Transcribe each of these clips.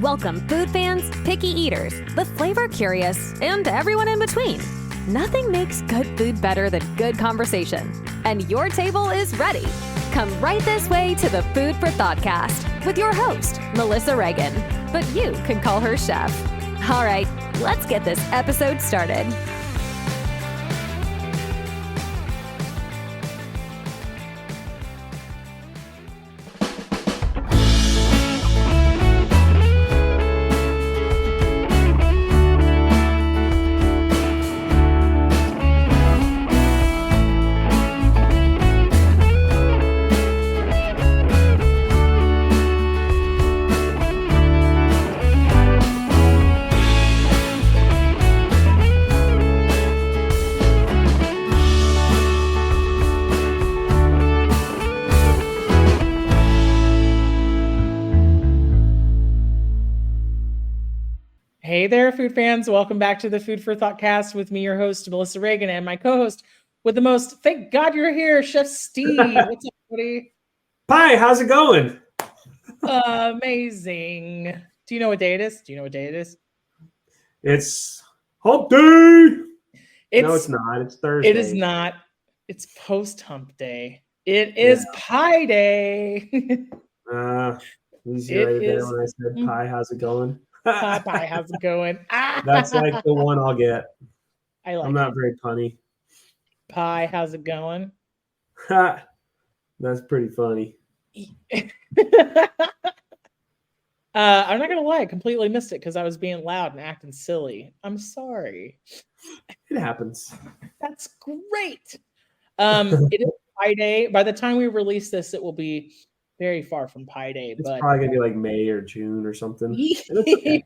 Welcome food fans, picky eaters, the flavor curious, and everyone in between. Nothing makes good food better than good conversation. And your table is ready. Come right this way to the Food For ThoughtCast with your host, Melissa Reagan. But you can call her Chef. All right, let's get this episode started. Hey there, food fans. Welcome back to the Food For ThoughtCast with me, your host, Melissa Reagan, and my co-host with the most, thank God you're here, Chef Steve. What's up, buddy? Hi, how's it going? Amazing. Do you know what day it is? It's hump day. No, it's not. It's Thursday. It is not. It's post-hump day. It is pie day. Easy right there when I said pie, how's it going? Pie, how's it going? That's like the one I'll get. I'm not very punny. Pie, how's it going? That's pretty funny. I'm not gonna lie, I completely missed it because I was being loud and acting silly. I'm sorry. It happens. That's great. It is Pie Day. By the time we release this, it will be very far from Pie Day. It's probably gonna be like May or June or something. Okay.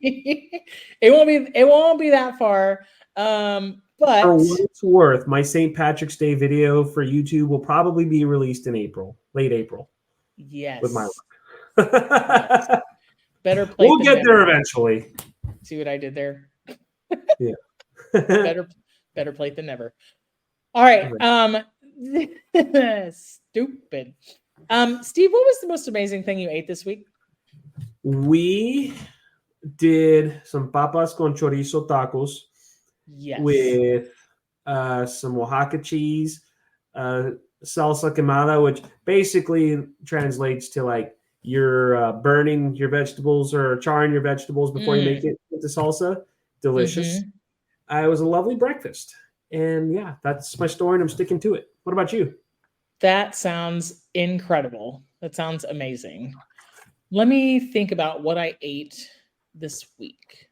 It won't be that far. But for what it's worth, my St. Patrick's Day video for YouTube will probably be released in April, late April. Yes. With my luck. Yes. Better play. We'll get there eventually. See what I did there? Yeah. better plate than never. All right. Stupid. Steve, what was the most amazing thing you ate this week? We did some papas con chorizo tacos. Yes. With some Oaxaca cheese, salsa quemada, which basically translates to like you're burning your vegetables or charring your vegetables before you make it into salsa. Delicious. It was a lovely breakfast. And yeah, that's my story and I'm sticking to it. What about you? That sounds incredible. That sounds amazing. Let me think about what I ate this week.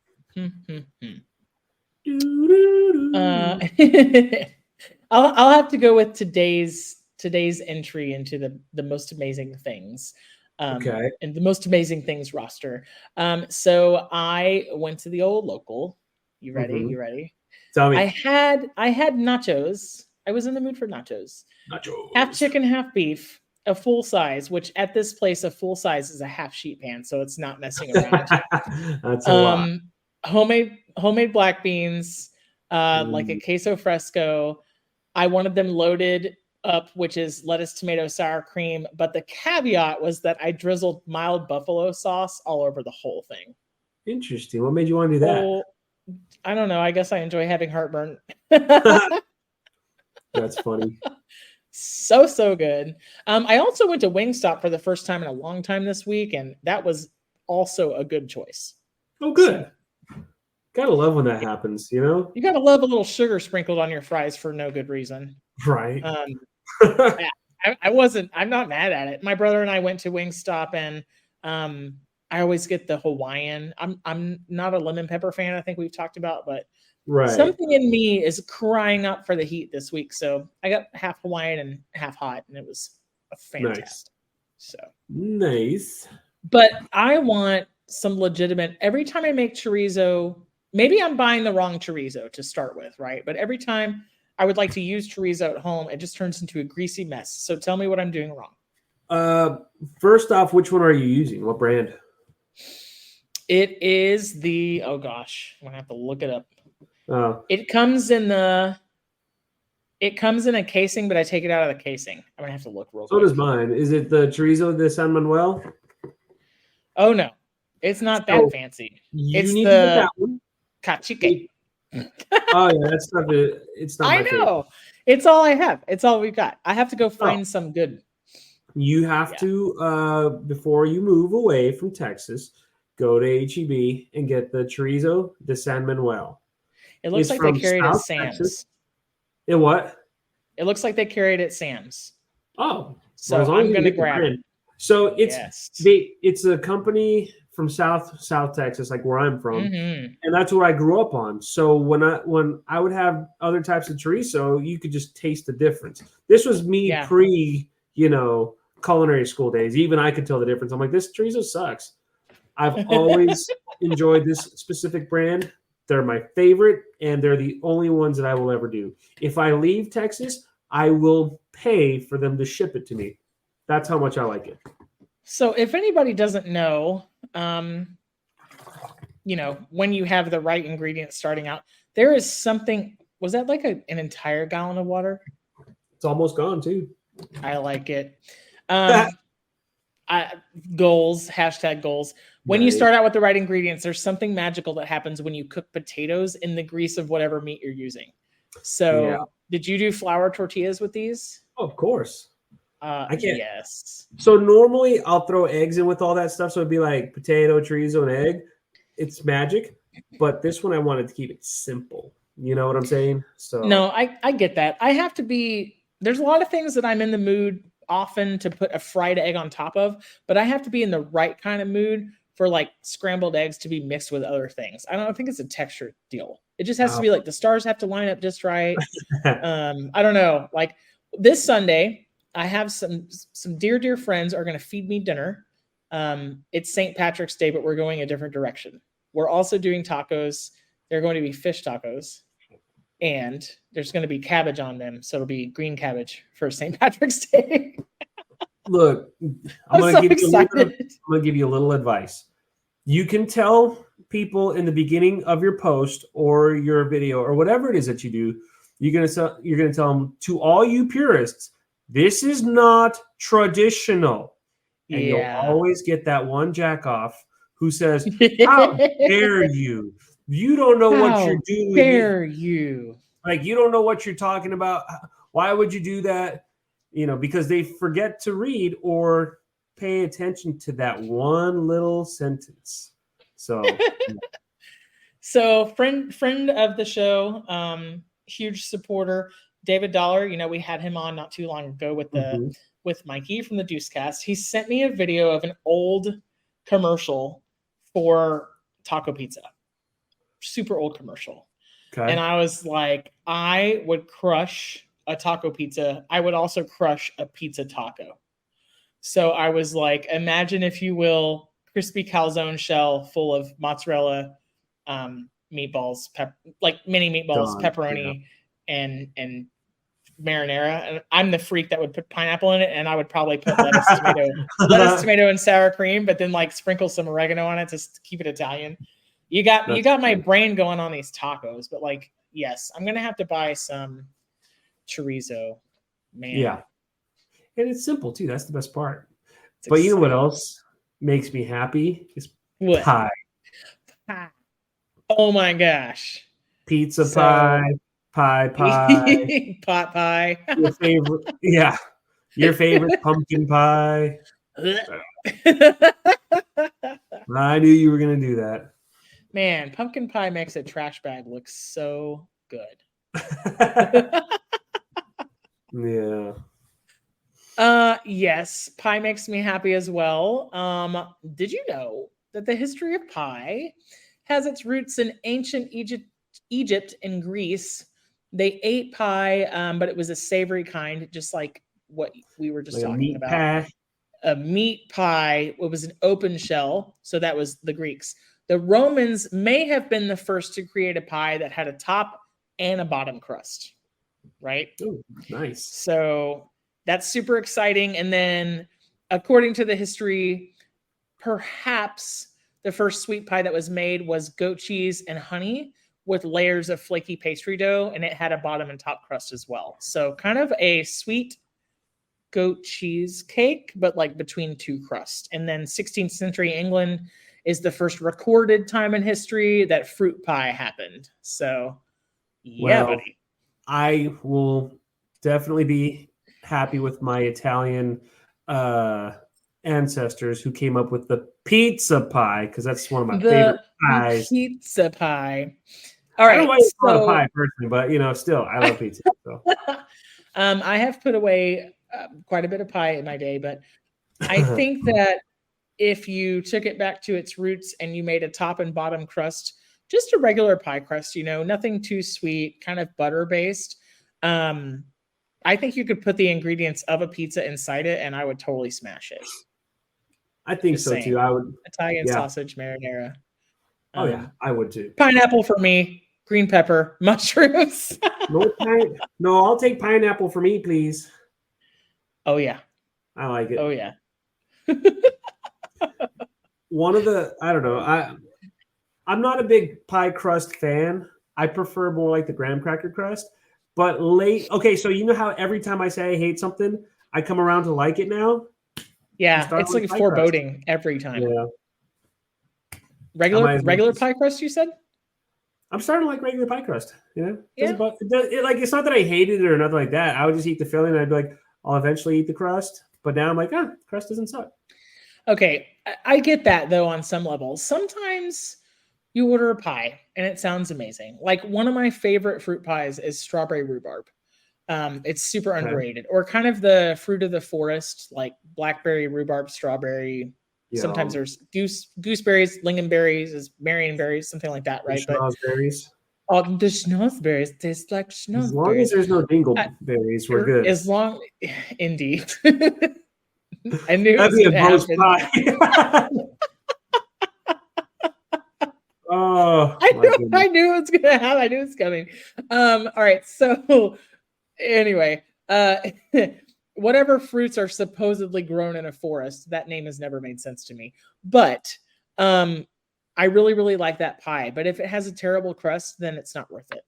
I'll have to go with today's entry into the most amazing things. Okay. And the most amazing things roster. So I went to the old local. You ready? You ready? Tell me. I had nachos. I was in the mood for nachos. Half chicken, half beef, a full size, which at this place, a full size is a half sheet pan, so it's not messing around. That's a lot. Homemade black beans, like a queso fresco. I wanted them loaded up, which is lettuce, tomato, sour cream. But the caveat was that I drizzled mild buffalo sauce all over the whole thing. Interesting. What made you want to do that? Well, I don't know. I guess I enjoy having heartburn. That's funny. So good. I also went to Wingstop for the first time in a long time this week, and that was also a good choice. Oh, good. Gotta love when that happens, you know? You gotta love a little sugar sprinkled on your fries for no good reason. Right. I'm not mad at it. My brother and I went to Wingstop, and I always get the Hawaiian. I'm not a lemon pepper fan, I think we've talked about, but something in me is crying out for the heat this week. So I got half Hawaiian and half hot, and it was fantastic. Nice. So nice. But I want some legitimate, every time I make chorizo, maybe I'm buying the wrong chorizo to start with, right? But every time I would like to use chorizo at home, it just turns into a greasy mess. So tell me what I'm doing wrong. First off, which one are you using? What brand? It is the, oh gosh, I'm gonna have to look it up. Oh. It comes in a casing, but I take it out of the casing. I'm gonna have to look real quick. So does mine. Is it the chorizo de San Manuel? Oh no. It's not that fancy. You need to get that one. Cacique. Oh yeah, that stuff it's not my favorite. I know. It's all I have. It's all we've got. I have to go find some good. You have to before you move away from Texas, go to HEB and get the chorizo de San Manuel. It looks like they carry it at Sam's. Texas. It what? It looks like they carry it at Sam's. Oh, so well, I'm going to grab it. So it's a company from South Texas, like where I'm from, and that's what I grew up on. So when I would have other types of chorizo, you could just taste the difference. This was me pre, culinary school days. Even I could tell the difference. I'm like, this chorizo sucks. I've always enjoyed this specific brand. They're my favorite, and they're the only ones that I will ever do. If I leave Texas, I will pay for them to ship it to me. That's how much I like it. So if anybody doesn't know, when you have the right ingredients starting out, there is something. Was that like an entire gallon of water? It's almost gone too. I like it. Goals, #goals. When you start out with the right ingredients, there's something magical that happens when you cook potatoes in the grease of whatever meat you're using. So did you do flour tortillas with these? Oh, of course. I can't. Yes. So normally I'll throw eggs in with all that stuff. So it'd be like potato, chorizo, and egg. It's magic. But this one I wanted to keep it simple. You know what I'm saying? So no, I get that. I have to be. There's a lot of things that I'm in the mood often to put a fried egg on top of, but I have to be in the right kind of mood for like scrambled eggs to be mixed with other things. I think it's a texture deal. It just has to be like the stars have to line up just right. I don't know. Like this Sunday, I have some dear friends are going to feed me dinner. It's St. Patrick's Day, but we're going a different direction. We're also doing tacos. They're going to be fish tacos. And there's going to be cabbage on them. So it'll be green cabbage for St. Patrick's Day. Look, I'm going to give you a little advice. You can tell people in the beginning of your post or your video or whatever it is that you do, you're going to tell them, to all you purists, this is not traditional. And you'll always get that one jack off who says, how dare you? You don't know what you're doing. Dare you? Like, you don't know what you're talking about. Why would you do that? Because they forget to read or pay attention to that one little sentence. So, so friend of the show, huge supporter, David Dollar. We had him on not too long ago with Mikey from the Deucecast. He sent me a video of an old commercial for taco pizza. Super old commercial. Okay. And I was like, I would crush a taco pizza. I would also crush a pizza taco. So I was like, imagine, if you will, crispy calzone shell full of mozzarella, meatballs, like mini meatballs, pepperoni, and marinara. And I'm the freak that would put pineapple in it, and I would probably put lettuce, tomato, and sour cream, but then like sprinkle some oregano on it to keep it Italian. You got my brain going on these tacos, but like, yes, I'm gonna have to buy some chorizo, man. Yeah, and it's simple too. That's the best part. But you know what else makes me happy is pie. Oh my gosh, pizza pie, pie, pot pie. Your favorite pumpkin pie. I knew you were gonna do that. Man, pumpkin pie makes a trash bag look so good. Yeah. Yes, pie makes me happy as well. Did you know that the history of pie has its roots in ancient Egypt and Greece? They ate pie, but it was a savory kind, just like what we were just talking about. Pie. A meat pie. It was an open shell, so that was the Greeks. The Romans may have been the first to create a pie that had a top and a bottom crust, right? Oh, nice. So that's super exciting. And then, according to the history, perhaps the first sweet pie that was made was goat cheese and honey with layers of flaky pastry dough, and it had a bottom and top crust as well. So kind of a sweet goat cheese cake, but like between two crusts. And then 16th century England is the first recorded time in history that fruit pie happened. So, yeah, Well, buddy. I will definitely be happy with my Italian ancestors who came up with the pizza pie, because that's one of my favorite pies. Pizza pie. All I don't right. like a lot of So, pie personally, but still, I love pizza. So. I have put away quite a bit of pie in my day, but I think that if you took it back to its roots and you made a top and bottom crust, just a regular pie crust, nothing too sweet, kind of butter based. I think you could put the ingredients of a pizza inside it, and I would totally smash it. I think Just so saying. too. I would. Italian Yeah. sausage marinara. Oh yeah, I would too. Pineapple for me, green pepper, mushrooms. No, I'll take pineapple for me, please. Oh yeah. I like it. Oh yeah. One of the, I don't know, I'm not a big pie crust fan. I prefer more like the graham cracker crust. But okay, so you know how every time I say I hate something, I come around to like it now? Yeah, it's like foreboding crust every time. Yeah. Regular pie crust, you said? I'm starting to like regular pie crust. Yeah. It's not that I hated it or nothing like that. I would just eat the filling and I'd be like, I'll eventually eat the crust. But now I'm like, crust doesn't suck. Okay, I get that though on some levels. Sometimes you order a pie and it sounds amazing. Like one of my favorite fruit pies is strawberry rhubarb. It's super underrated. Or kind of the fruit of the forest, like blackberry, rhubarb, strawberry. Yeah. Sometimes there's gooseberries, lingonberries, marionberries, something like that, right? Schnozberries. Oh, the schnozberries taste like schnozberries. As long as there's no dingleberries, we're good. Indeed. I knew that'd be a gross pie. Oh, I knew it was gonna happen. I knew it's coming. All right. So anyway, whatever fruits are supposedly grown in a forest, that name has never made sense to me. But I really, really like that pie. But if it has a terrible crust, then it's not worth it.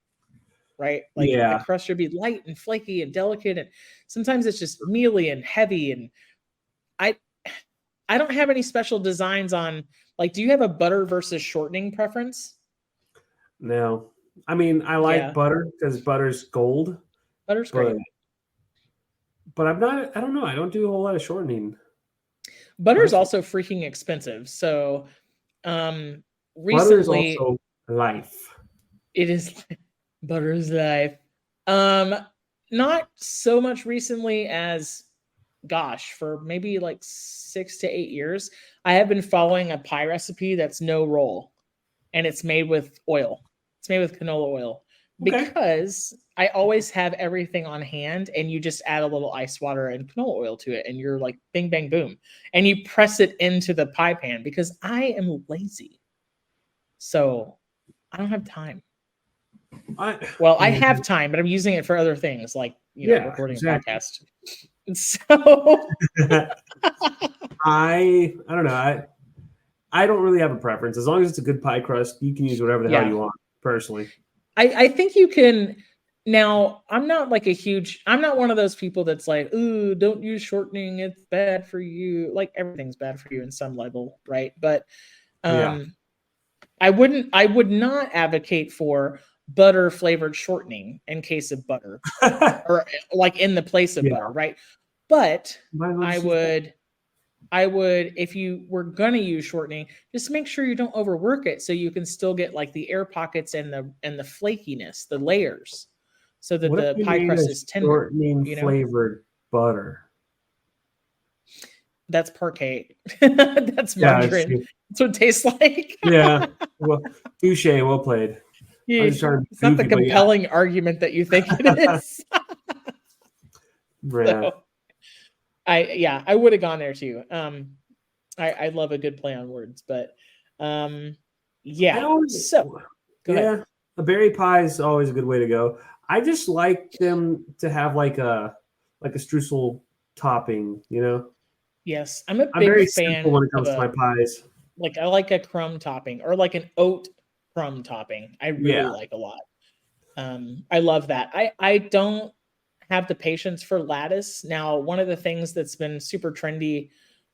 Right? Like the crust should be light and flaky and delicate, and sometimes it's just mealy and heavy. And I don't have any special designs on, like, do you have a butter versus shortening preference? No. I mean, I like butter because butter's gold. Butter's great. But I don't know. I don't do a whole lot of shortening. Butter's also freaking expensive. So recently, butter's also life. It is butter's life. Not so much recently as, gosh, for maybe like 6 to 8 years, I have been following a pie recipe that's no roll, and it's made with oil. It's made with canola oil. Because I always have everything on hand, and you just add a little ice water and canola oil to it, and you're like bing, bang, boom. And you press it into the pie pan because I am lazy. So I don't have time. I have time, but I'm using it for other things like, recording a podcast. So I don't know. I don't really have a preference. As long as it's a good pie crust, you can use whatever the hell you want, personally. I think you can. Now, I'm not one of those people that's like, ooh, don't use shortening. It's bad for you. Like everything's bad for you in some level, right? But I would not advocate for butter flavored shortening in case of butter or like in the place of butter, right? But I would, if you were gonna use shortening, just make sure you don't overwork it so you can still get like the air pockets and the flakiness, the layers, so that the pie crust is tender. Shortening flavored butter. That's parquet. That's margarine. That's what it tastes like. Yeah. Well, touche. Well played. It's not the compelling argument that you think it is. Yeah. So, I would have gone there too. I love a good play on words, but a berry pie is always a good way to go. I just like them to have like a streusel topping, Yes, I'm a very big fan when it comes to my pies. Like I like a crumb topping or like an oat crumb topping. I really like a lot. I love that. I don't have the patience for lattice. Now, one of the things that's been super trendy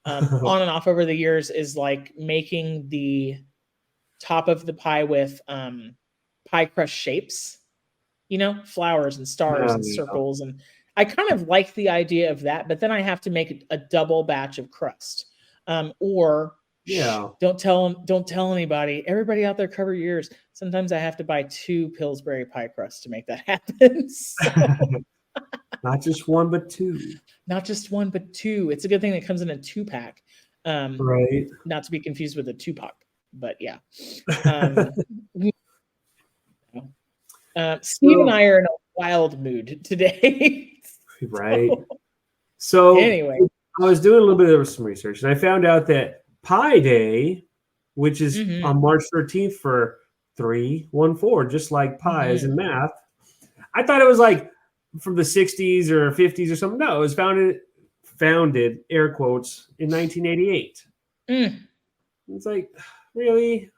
on and off over the years is like making the top of the pie with pie crust shapes, flowers and stars and circles. And I kind of like the idea of that, but then I have to make a double batch of crust. Don't tell anybody. Everybody out there, cover your ears. Sometimes I have to buy 2 Pillsbury pie crusts to make that happen. So. Not just 1, but 2. Not just 1, but 2. It's a good thing that comes in a 2-pack. Right. Not to be confused with a 2-pack, but yeah. Steve and I are in a wild mood today. Right. So anyway, I was doing a little bit of some research, and I found out that Pi Day, which is on March 13th for 314, just like pi is in math. I thought it was like from the 60s or 50s or something. No, it was founded air quotes in 1988. It's like, really?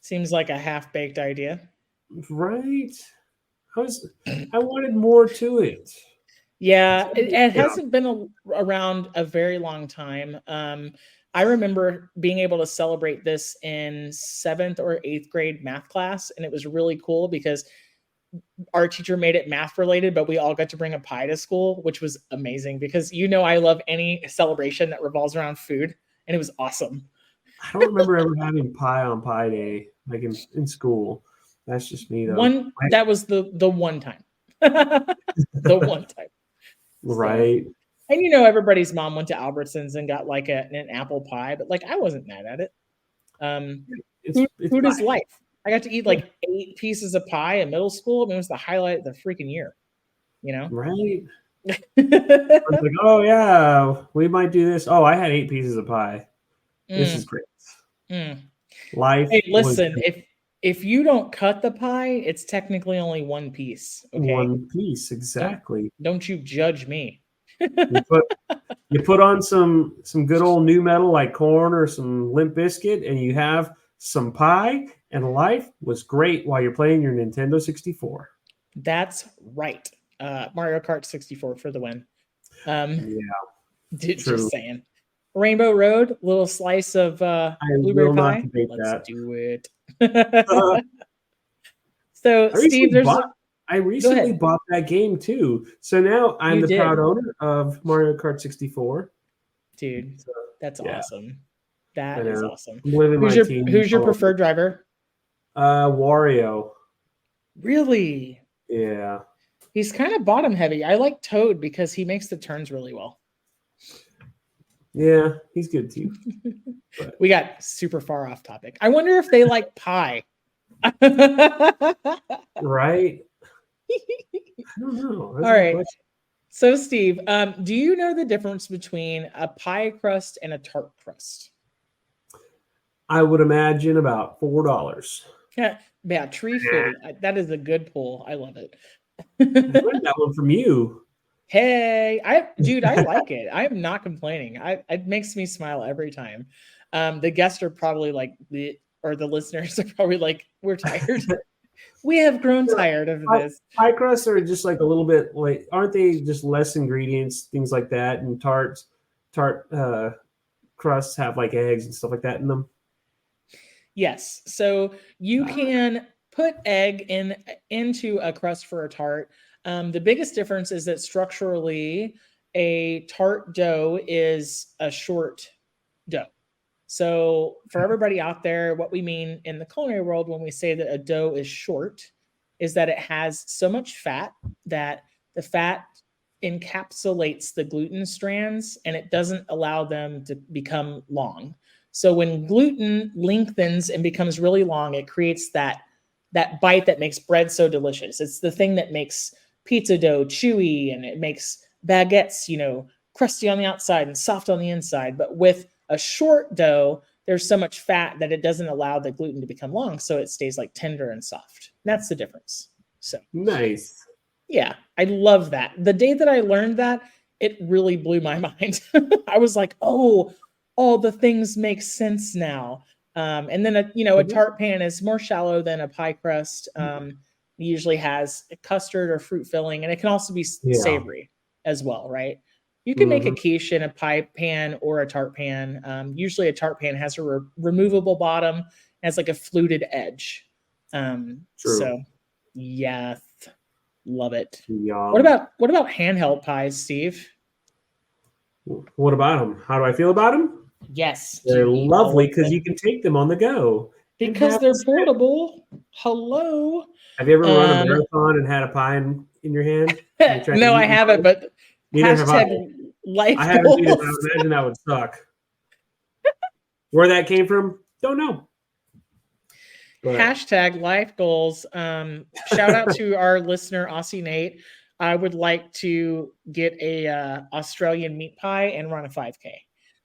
Seems like a half-baked idea. Right? I wanted more to it. Yeah, it hasn't been around a very long time. I remember being able to celebrate this in 7th or 8th grade math class, and it was really cool because our teacher made it math related, but we all got to bring a pie to school, which was amazing because I love any celebration that revolves around food, and it was awesome. I don't remember ever having pie on Pi Day, like in school. That's just me, though. That was the one time. The one time. Right. So, and everybody's mom went to Albertsons and got like an apple pie, but like I wasn't mad at it. Food is life. I got to eat like 8 pieces of pie in middle school. I mean, it was the highlight of the freaking year. Right. I was like, oh yeah, we might do this. Oh, I had 8 pieces of pie. This is great. Life. Hey, listen, if you don't cut the pie, it's technically only 1 piece. Okay? 1 piece, exactly. Don't you judge me. You put on some good old new metal like corn or some Limp Biscuit, and you have some pie, and life was great while you're playing your Nintendo 64. That's right. Mario Kart 64 for the win. Just saying. Rainbow Road, little slice of blueberry pie. Let's do it. So, Steve, I recently bought that game too. So now I'm the proud owner of Mario Kart 64. Dude, that's awesome. That is awesome. Who's your preferred driver? Wario. Really? Yeah. He's kind of bottom heavy. I like Toad because he makes the turns really well. Yeah, he's good too. We got super far off topic. I wonder if they like pie. Right? I don't know. All right. So, Steve, do you know the difference between a pie crust and a tart crust? I would imagine about $4. Yeah, tree fitting. That is a good pull. I love it. I learned that one from you. Hey, I like it. I'm not complaining. It makes me smile every time. The guests are probably like, the listeners are probably like, we're tired. We have grown tired of this. Pie crusts are just like a little bit like, aren't they just less ingredients, things like that? And tart crusts have like eggs and stuff like that in them. Yes. So you can put egg into a crust for a tart. The biggest difference is that structurally a tart dough is a short dough. So for everybody out there, what we mean in the culinary world when we say that a dough is short is that it has so much fat that the fat encapsulates the gluten strands and it doesn't allow them to become long. So when gluten lengthens and becomes really long, it creates that bite that makes bread so delicious. It's the thing that makes pizza dough chewy, and it makes baguettes, crusty on the outside and soft on the inside. But with a short dough, there's so much fat that it doesn't allow the gluten to become long, so it stays like tender and soft. That's the difference. So nice. Yeah, I love that. The day that I learned that, it really blew my mind. I was like, oh, all the things make sense now. And then a tart pan is more shallow than a pie crust. Usually has a custard or fruit filling, and it can also be savory as well, right? You can make a quiche in a pie pan or a tart pan. Usually a tart pan has a removable bottom, has like a fluted edge. So yeah, love it. Yum. What about handheld pies, Steve? What about them? How do I feel about them? Yes. They're lovely because you can take them on the go. Because they're portable. Hello. Have you ever run a marathon and had a pie in your hand? No, I haven't, but neither have I. Life I haven't either, but I would imagine that would suck. Where that came from, don't know. But. Hashtag life goals. Shout out to our listener, Aussie Nate. I would like to get a Australian meat pie and run a 5K.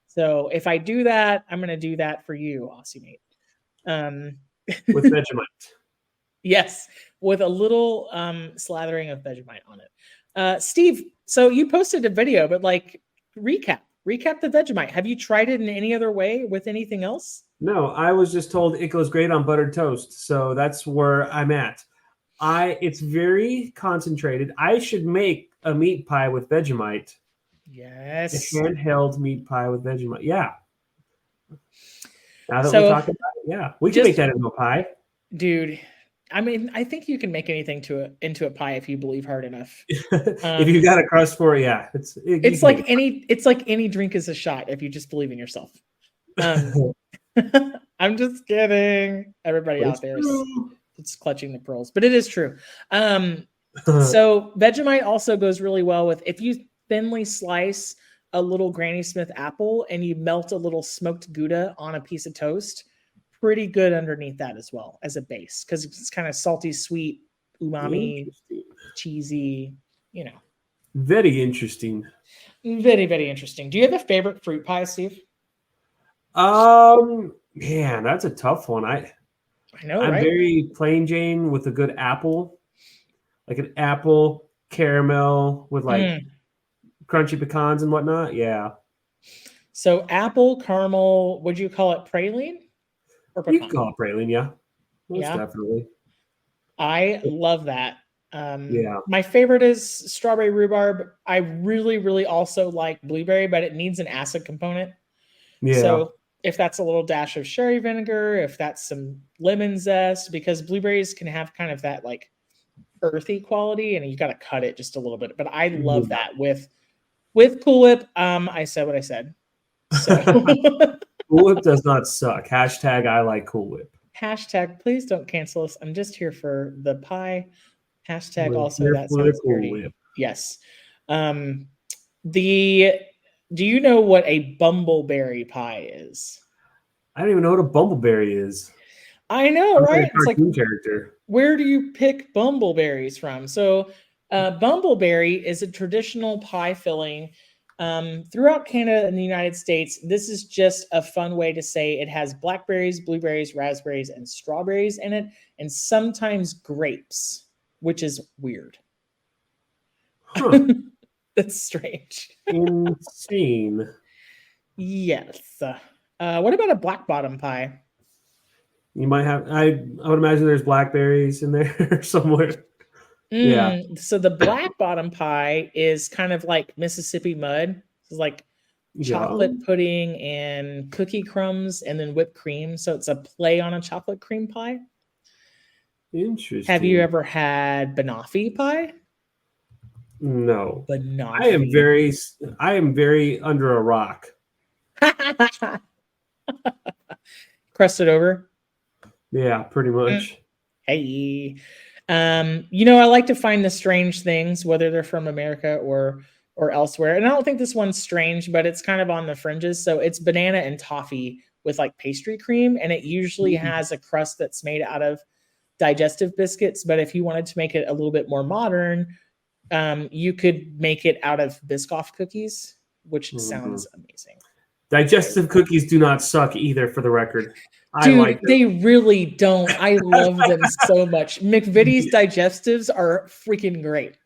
So if I do that, I'm going to do that for you, Aussie Nate. With Vegemite. Yes, with a little slathering of Vegemite on it. Steve, so you posted a video, but like recap the Vegemite. Have you tried it in any other way with anything else? No, I was just told it goes great on buttered toast. So that's where I'm at. It's very concentrated. I should make a meat pie with Vegemite. Yes. A handheld meat pie with Vegemite. Yeah. Now that we're talking about it, yeah. We can make that into a pie. Dude, I mean, I think you can make anything into a pie if you believe hard enough. If you got a crust for it, yeah. It's like any drink is a shot if you just believe in yourself. I'm just kidding. Everybody out there is clutching the pearls, but it is true. So Vegemite also goes really well with if you thinly slice a little Granny Smith apple and you melt a little smoked Gouda on a piece of toast. Pretty good underneath that as well as a base because it's kind of salty, sweet, umami, cheesy, you know. Very interesting. Very, very interesting. Do you have a favorite fruit pie, Steve? Man, that's a tough one. I know, I'm right? very plain Jane with a good apple, like an apple caramel with like crunchy pecans and whatnot. Yeah. So apple caramel, would you call it praline? You can call it praline, yeah. Definitely. I love that. Yeah. My favorite is strawberry rhubarb. I really, really also like blueberry, but it needs an acid component. Yeah. So if that's a little dash of sherry vinegar, if that's some lemon zest, because blueberries can have kind of that like earthy quality, and you got to cut it just a little bit. But I love that with Cool Whip. I said what I said. So. Cool Whip does not suck. Hashtag I like Cool Whip. Hashtag please don't cancel us. I'm just here for the pie. Hashtag also that sounds dirty. Cool Whip. Yes. Do you know what a bumbleberry pie is? I don't even know what a bumbleberry is. I know, right? It's like character. Where do you pick bumbleberries from? So bumbleberry is a traditional pie filling throughout Canada and the United States. This is just a fun way to say it has blackberries, blueberries, raspberries, and strawberries in it, and sometimes grapes, which is weird. Huh. That's strange. Insane. Yes. What about a black bottom pie? You might have. I would imagine there's blackberries in there somewhere. Yeah. So the black bottom pie is kind of like Mississippi mud. It's like chocolate pudding and cookie crumbs and then whipped cream. So it's a play on a chocolate cream pie. Interesting. Have you ever had banoffee pie? No. Banoffee. I am very under a rock. Crusted over? Yeah, pretty much. Hey. I like to find the strange things, whether they're from America or elsewhere. And I don't think this one's strange, but it's kind of on the fringes. So it's banana and toffee with like pastry cream. And it usually has a crust that's made out of digestive biscuits. But if you wanted to make it a little bit more modern, you could make it out of Biscoff cookies, which sounds amazing. Digestive cookies do not suck either, for the record. Dude, like they really don't. I love them so much. McVitie's digestives are freaking great.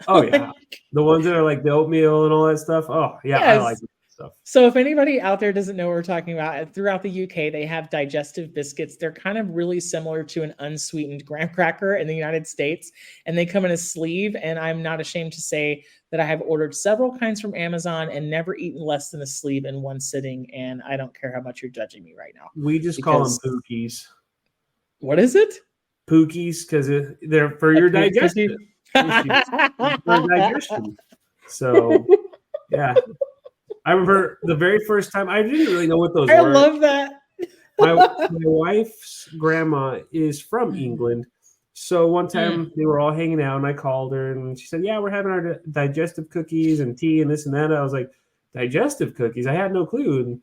Oh, yeah. The ones that are like the oatmeal and all that stuff. Oh, yeah. Yes. I like them stuff. So if anybody out there doesn't know what we're talking about, throughout the UK, they have digestive biscuits. They're kind of really similar to an unsweetened graham cracker in the United States, and they come in a sleeve. And I'm not ashamed to say that I have ordered several kinds from Amazon and never eaten less than a sleeve in one sitting. And I don't care how much you're judging me right now. We just call them pookies. What is it? Pookies, because they're for your digestive issues, for digestion. So, yeah. I remember the very first time I didn't really know what those were. I love that. My wife's grandma is from England. So one time they were all hanging out and I called her and she said, yeah, we're having our digestive cookies and tea and this and that. I was like, digestive cookies? I had no clue.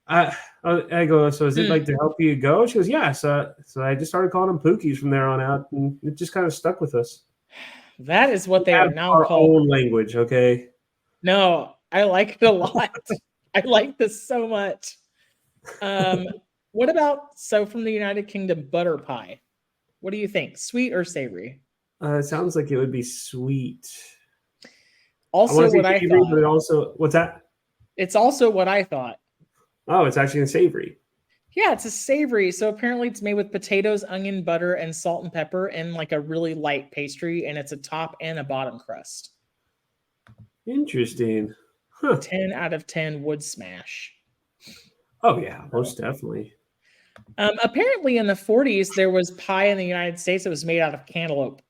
And I go, so is it like to help you go? She goes, yeah. So I just started calling them pookies from there on out, and it just kind of stuck with us. That is what they are now our called. own language, okay? No, I like it a lot. I like this so much. What about, so from the United Kingdom, butter pie? What do you think? Sweet or savory? It sounds like it would be sweet. Also, what I thought. But it also, what's that? It's also what I thought. Oh, it's actually a savory. Yeah, it's a savory. So apparently it's made with potatoes, onion, butter, and salt and pepper and like a really light pastry. And it's a top and a bottom crust. Interesting. Huh. 10 out of 10 would smash. Oh, yeah, most definitely. Apparently in the 40s, there was pie in the United States that was made out of cantaloupe.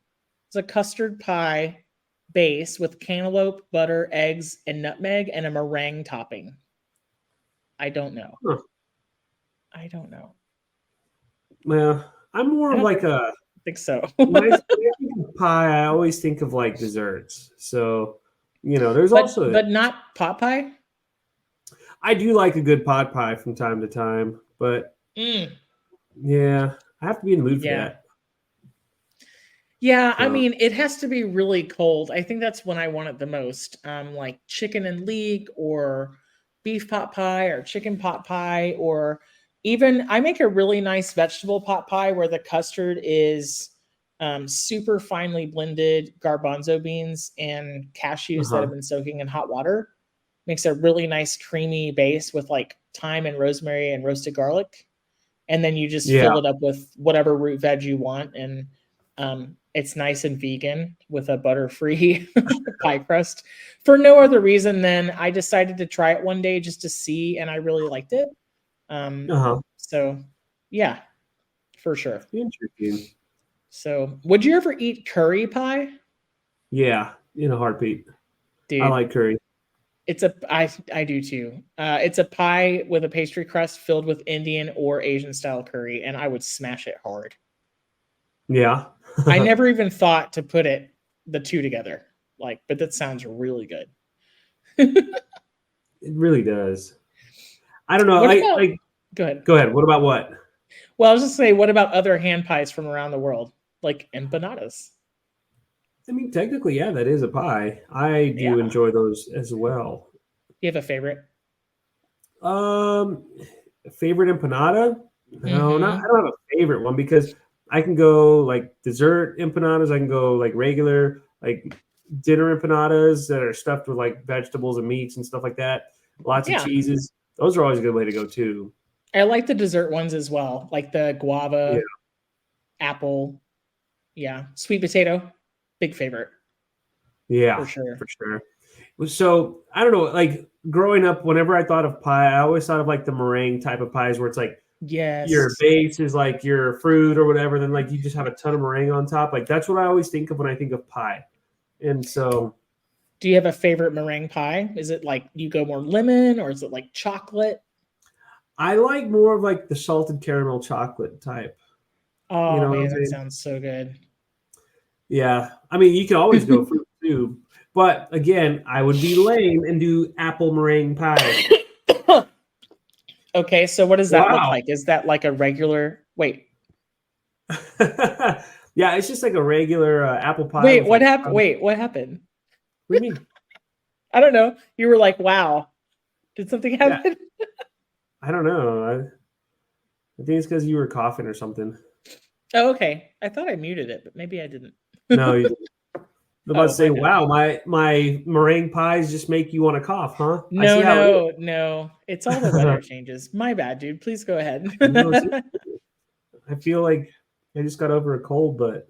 It's a custard pie base with cantaloupe, butter, eggs, and nutmeg, and a meringue topping. I don't know. Huh. I don't know. Well, I'm more of like I think so. When I think of pie, I always think of like desserts. So, there's also... But not pot pie? I do like a good pot pie from time to time, but yeah, I have to be in the mood for that. Yeah, I mean, it has to be really cold. I think that's when I want it the most. Like chicken and leek or beef pot pie or chicken pot pie, or even I make a really nice vegetable pot pie where the custard is super finely blended garbanzo beans and cashews that have been soaking in hot water. Makes a really nice creamy base with like thyme and rosemary and roasted garlic. And then you just fill it up with whatever root veg you want. And it's nice and vegan with a butter-free pie crust for no other reason than I decided to try it one day just to see, and I really liked it. So yeah, for sure. Interesting. So would you ever eat curry pie? Yeah, in a heartbeat. Dude, I like curry. I do too. It's a pie with a pastry crust filled with Indian or Asian style curry, and I would smash it hard. Yeah. I never even thought to put the two together. But that sounds really good. It really does. I don't know. Go ahead. Go ahead. What about what? Well, I was just saying, what about other hand pies from around the world, like empanadas? I mean, technically, yeah, that is a pie. I do enjoy those as well. Do you have a favorite? Favorite empanada? No, I don't have a favorite one because I can go like dessert empanadas. I can go like regular, like dinner empanadas that are stuffed with like vegetables and meats and stuff like that. Lots of cheeses. Those are always a good way to go too. I like the dessert ones as well, like the guava, apple, sweet potato. Big favorite. Yeah, for sure. So I don't know, like growing up, whenever I thought of pie, I always thought of like the meringue type of pies where it's like your base is like your fruit or whatever, then like you just have a ton of meringue on top. Like that's what I always think of when I think of pie. And so, do you have a favorite meringue pie? Is it like you go more lemon or is it like chocolate? I like more of like the salted caramel chocolate type. Oh man, that sounds so good. Yeah, I mean, you can always go fruit too, but again, I would be lame and do apple meringue pie. Okay, so what does that look like? Is that like a regular? Wait. Yeah, it's just like a regular apple pie. Wait, what happened? Wait, what happened? What do you mean? I don't know. You were like, "Wow, did something happen?" Yeah. I don't know. I think it's because you were coughing or something. Oh, okay. I thought I muted it, but maybe I didn't. No, you didn't. I'm about to say, my wow, my meringue pies just make you want to cough, huh? I see how it No. It's all the weather changes. My bad, dude. Please go ahead. No, I feel like I just got over a cold, but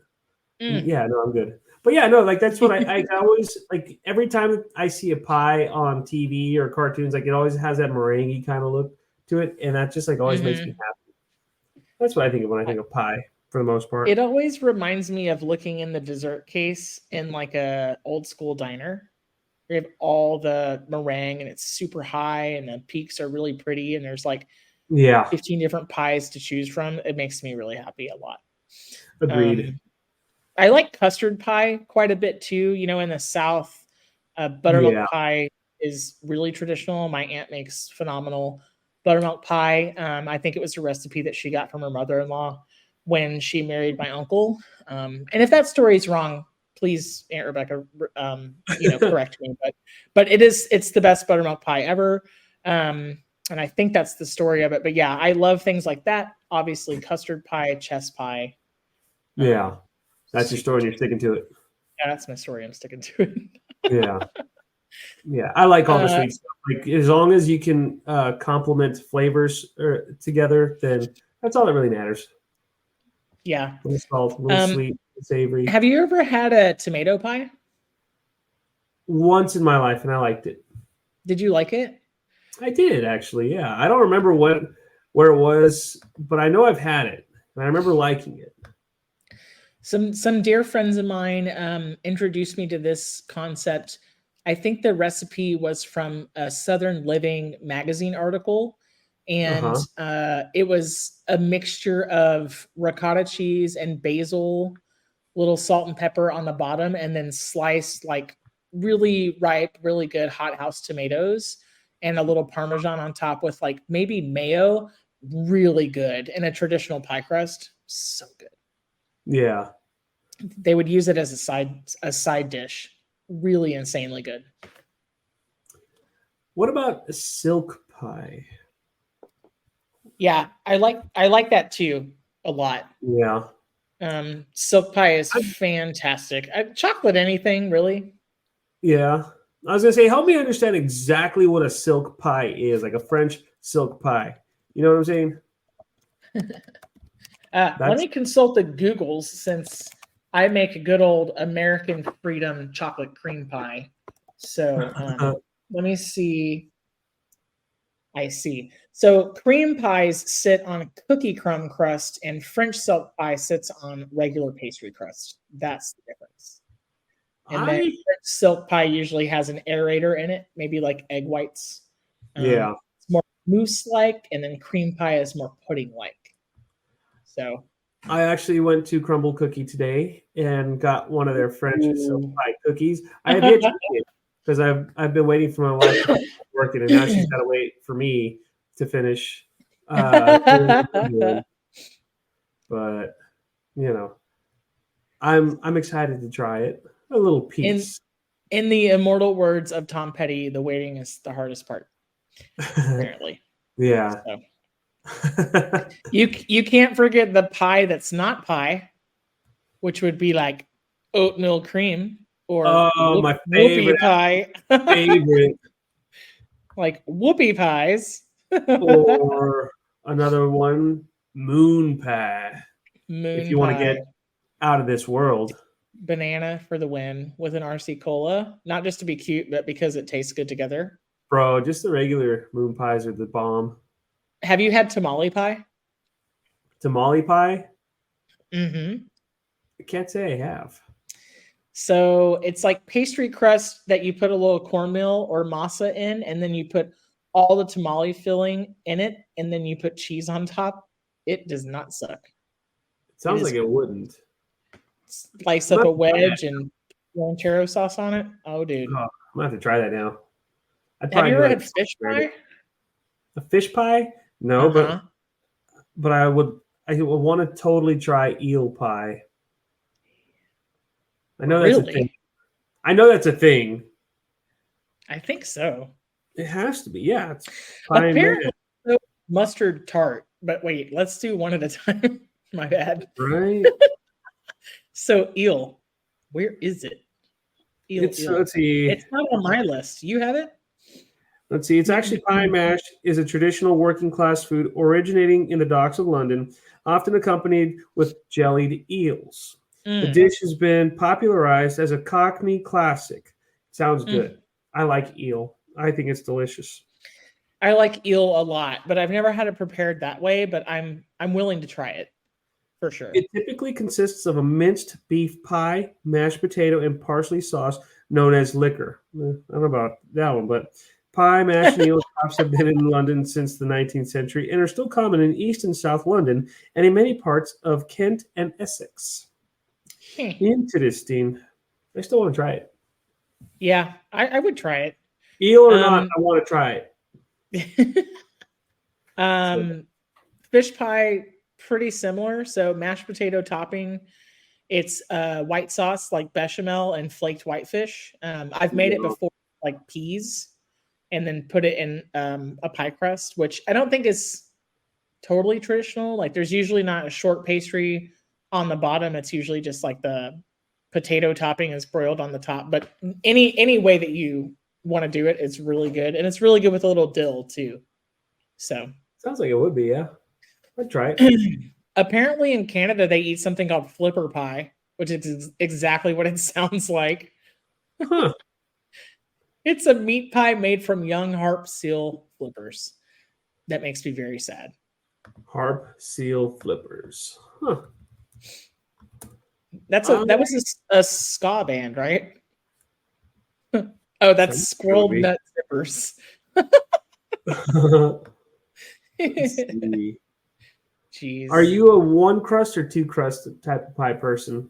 Mm. yeah, no, I'm good. But yeah, no, like that's what I always like. Every time I see a pie on TV or cartoons, like it always has that meringue kind of look to it, and that just like always makes me happy. That's what I think of when I think of pie, for the most part. It always reminds me of looking in the dessert case in like a old school diner. We have all the meringue and it's super high and the peaks are really pretty and there's like 15 different pies to choose from. It makes me really happy a lot. Agreed. I like custard pie quite a bit too. You know, in the South, buttermilk pie is really traditional. My aunt makes phenomenal buttermilk pie. I think it was a recipe that she got from her mother-in-law when she married my uncle. And if that story is wrong, please, Aunt Rebecca, correct me. But it's the best buttermilk pie ever. And I think that's the story of it. But yeah, I love things like that. Obviously, custard pie, chess pie. Yeah. That's your story and you're sticking to it. Yeah, that's my story. I'm sticking to it. Yeah. Yeah. I like all the sweet stuff. Like as long as you can complement flavors together, then that's all that really matters. Yeah. A little salt, a little sweet, savory. Have you ever had a tomato pie? Once in my life, and I liked it. Did you like it? I did actually. Yeah. I don't remember where it was, but I know I've had it, and I remember liking it. Some dear friends of mine introduced me to this concept. I think the recipe was from a Southern Living magazine article, and it was a mixture of ricotta cheese and basil, little salt and pepper on the bottom, and then sliced like really ripe, really good hothouse tomatoes, and a little Parmesan on top with like maybe mayo. Really good in a traditional pie crust. So good. Yeah. They would use it as a side dish. Really insanely good. What about a silk pie? Yeah, I like that too a lot. Yeah. Silk pie is fantastic. Chocolate anything, really. Yeah. I was gonna say, help me understand exactly what a silk pie is, like a French silk pie. You know what I'm saying? Let me consult the Googles since I make a good old American Freedom chocolate cream pie. So let me see. I see. So cream pies sit on cookie crumb crust and French silk pie sits on regular pastry crust. That's the difference. And then French silk pie usually has an aerator in it, maybe like egg whites. It's more mousse-like, and then cream pie is more pudding-like. So I actually went to Crumble Cookie today and got one of their French silk pie cookies. I have yet to eat it because I've been waiting for my wife to work it, and now she's got to wait for me to finish. But I'm excited to try it. A little piece. In the immortal words of Tom Petty, the waiting is the hardest part. Apparently. Yeah. So. You can't forget the pie that's not pie, which would be like oatmeal cream or my favorite pie. favorite. Like whoopie pies. Or another one, moon pie. If you want to get out of this world. Banana for the win with an RC Cola. Not just to be cute, but because it tastes good together. Bro, just the regular moon pies are the bomb. Have you had tamale pie? Tamale pie? Mm-hmm. I can't say I have. So it's like pastry crust that you put a little cornmeal or masa in, and then you put all the tamale filling in it, and then you put cheese on top. It does not suck. It sounds like it wouldn't. Slice up a wedge and ranchero sauce on it. Oh, dude. I'm going to have to try that now. Have you ever had fish pie? A fish pie? No, but I would want to totally try eel pie. I know that's a thing. I know that's a thing. I think so. It has to be. Yeah. It's apparently mustard tart. But wait, let's do one at a time. My bad. Right. So eel, where is it? Let's see. It's not on my list. You have it? Let's see. It's actually pie mash is a traditional working class food originating in the docks of London, often accompanied with jellied eels. The dish has been popularized as a Cockney classic. Sounds good. I like eel. I think it's delicious. I like eel a lot, but I've never had it prepared that way, but I'm willing to try it for sure. It typically consists of a minced beef pie, mashed potato, and parsley sauce known as liquor. I don't know about that one, but pie, mash, and eel chops have been in London since the 19th century and are still common in East and South London and in many parts of Kent and Essex. Interesting. I still want to try it. Yeah, I would try it. Eel or not, I want to try it. Fish pie, pretty similar. So mashed potato topping. It's white sauce like bechamel and flaked whitefish. I've made it before, like peas, and then put it in a pie crust, which I don't think is totally traditional. Like there's usually not a short pastry on the bottom. It's usually just like the potato topping is broiled on the top. But any way that you want to do it, it's really good. And it's really good with a little dill too. So sounds like it would be, yeah. I'd try it. Apparently in Canada, they eat something called flipper pie, which is exactly what it sounds like. Huh. It's a meat pie made from young harp seal flippers. That makes me very sad. Harp seal flippers. Huh. That was a ska band, right? Oh, that's Squirrel Nut Zippers. Jeez. Are you a one crust or two crust type of pie person?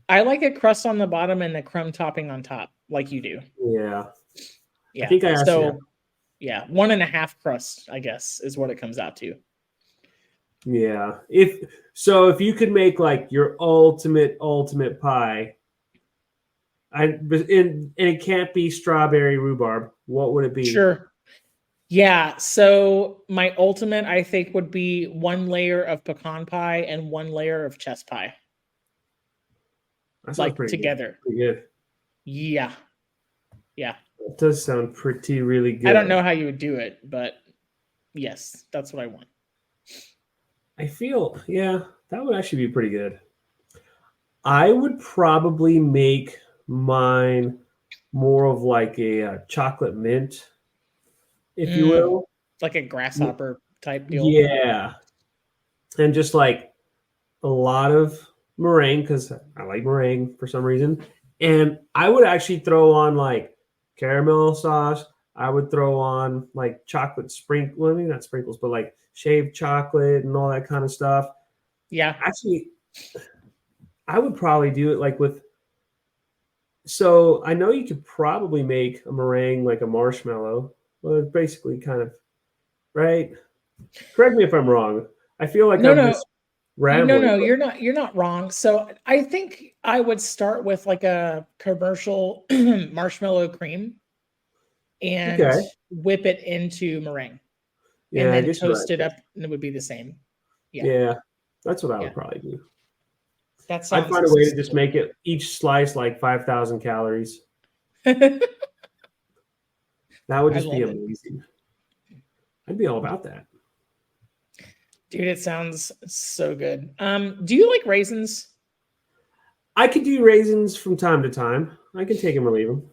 I like a crust on the bottom and the crumb topping on top, like you do. Yeah. Yeah. I think I asked you. Yeah, 1.5 crust, I guess, is what it comes out to. Yeah. If you could make like your ultimate pie, and it can't be strawberry rhubarb, what would it be? Sure. Yeah. So my ultimate, I think, would be 1 layer of pecan pie and 1 layer of chess pie. That like together. Pretty good. Yeah. Yeah. It does sound really good. I don't know how you would do it, but yes, that's what I want. I feel, yeah, that would actually be pretty good. I would probably make mine more of like a chocolate mint, if you will. Like a grasshopper type deal. Yeah. And just like a lot of meringue, because I like meringue for some reason. And I would actually throw on like caramel sauce. I would throw on like chocolate sprinkles, well, maybe not sprinkles, but like shaved chocolate and all that kind of stuff. Yeah. Actually, I would probably do it like with. So I know you could probably make a meringue like a marshmallow. Well, it's basically kind of, right? Correct me if I'm wrong. I feel like just rambling. No, you're not wrong. So I think I would start with like a commercial marshmallow cream and whip it into meringue. Yeah, and then toast it up, and it would be the same. Yeah, that's what I would probably do. That sounds. I'd find a way to just make it each slice like 5,000 calories. That would just be amazing. I'd be all about that. Dude, it sounds so good. Do you like raisins? I could do raisins from time to time. I can take them or leave them.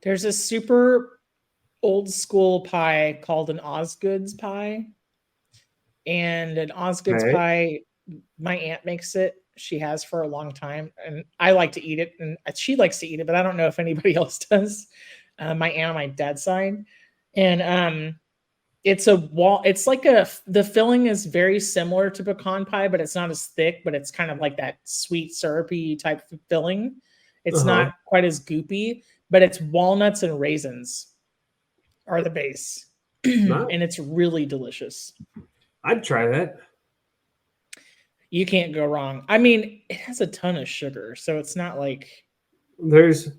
There's a super old school pie called an Osgood's pie. And an Osgood's pie, my aunt makes it. She has for a long time. And I like to eat it. And she likes to eat it, but I don't know if anybody else does. My aunt on my dad's side. And it's like the filling is very similar to pecan pie, but it's not as thick, but it's kind of like that sweet syrupy type of filling. It's not quite as goopy, but it's walnuts and raisins are the base. And it's really delicious. I'd try that. You can't go wrong. I mean, it has a ton of sugar, so it's not like there's